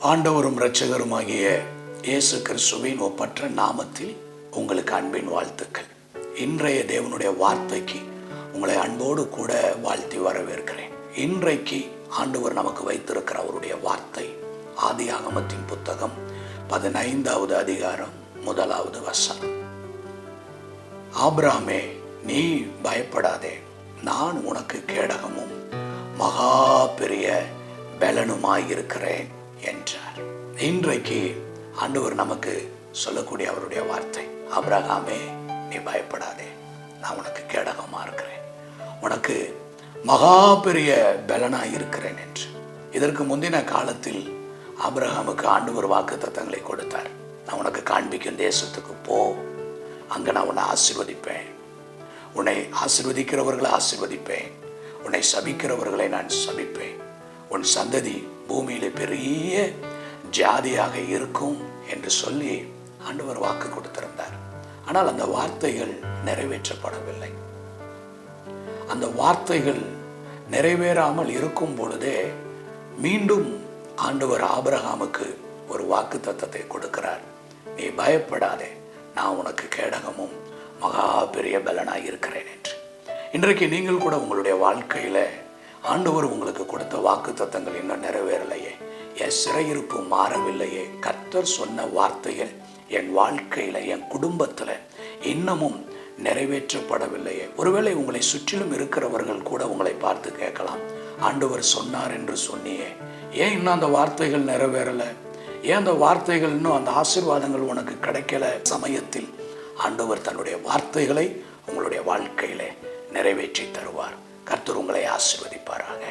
ஆண்டவரும் இரட்சகருமாகிய இயேசு கிறிஸ்துவின் ஒப்பற்ற நாமத்தில் உங்களுக்கு அன்பின் வாழ்த்துக்கள். இன்றைய தேவனுடைய வார்த்தைக்கு உங்களை அன்போடு கூட வாழ்த்தி வரவேற்கிறேன். இன்றைக்கு ஆண்டவர் நமக்கு வைத்திருக்கிற அவருடைய வார்த்தை ஆதியாகமத்தின் புத்தகம் 15வது அதிகாரம் 1வது வசனம். ஆபிரகாமே, நீ பயப்படாதே, நான் உனக்கு கேடகமும் மகா பெரிய பலனுமாயிருக்கிறேன் என்றார். இன்றைக்கு ஆண்டவர் நமக்கு சொல்லக்கூடிய அவருடைய வார்த்தை, ஆபிரகாமே நீ பயப்படாதே, நான் உனக்கு கேடகமா இருக்கிறேன், உனக்கு மகா பெரிய பலனாய் இருக்கிறேன் என்று. இதற்கு முந்தின காலத்தில் ஆபிரகாமுக்கு ஆண்டவர் வாக்குத்தத்தங்களை கொடுத்தார். நான் உனக்கு காண்பிக்கும் தேசத்துக்கு போ, அங்க நான் உன்னை ஆசீர்வதிப்பேன், உன்னை ஆசீர்வதிக்கிறவர்களை ஆசீர்வதிப்பேன், உன்னை சபிக்கிறவர்களை நான் சபிப்பேன், உன் சந்ததி பூமியில பெரிய ஜாதியாக இருக்கும் என்று சொல்லி ஆண்டவர் வாக்கு கொடுத்திருந்தார். ஆனால் அந்த வார்த்தைகள் நிறைவேற்றப்படவில்லை. அந்த வார்த்தைகள் நிறைவேறாமல் இருக்கும் பொழுதே மீண்டும் ஆண்டவர் ஆபிரகாமுக்கு ஒரு வாக்கு தத்தத்தை கொடுக்கிறார். நீ பயப்படாதே, நான் உனக்கு கேடகமும் மகா பெரிய பலனாய் இருக்கிறேன் என்று. இன்றைக்கு நீங்கள் கூட உங்களுடைய வாழ்க்கையில ஆண்டவர் உங்களுக்கு கொடுத்த வாக்கு தத்தங்கள் இன்னும் நிறைவேறலையே, என் சிறையிருப்பு மாறவில்லையே, கர்த்தர் சொன்ன வார்த்தைகள் என் வாழ்க்கையில என் குடும்பத்துல இன்னமும் நிறைவேற்றப்படவில்லையே. ஒருவேளை உங்களை சுற்றிலும் இருக்கிறவர்கள் கூட உங்களை பார்த்து கேட்கலாம், ஆண்டவர் சொன்னார் என்று சொன்னியே, ஏன் இன்னும் அந்த வார்த்தைகள் நிறைவேறல, ஏன் அந்த வார்த்தைகள் இன்னும் அந்த ஆசீர்வாதங்கள் உனக்கு கிடைக்கல? சமயத்தில் ஆண்டவர் தன்னுடைய வார்த்தைகளை உங்களுடைய வாழ்க்கையில நிறைவேற்றி தருவார். கர்த்தர் உங்களை ஆசீர்வதிப்பாராக.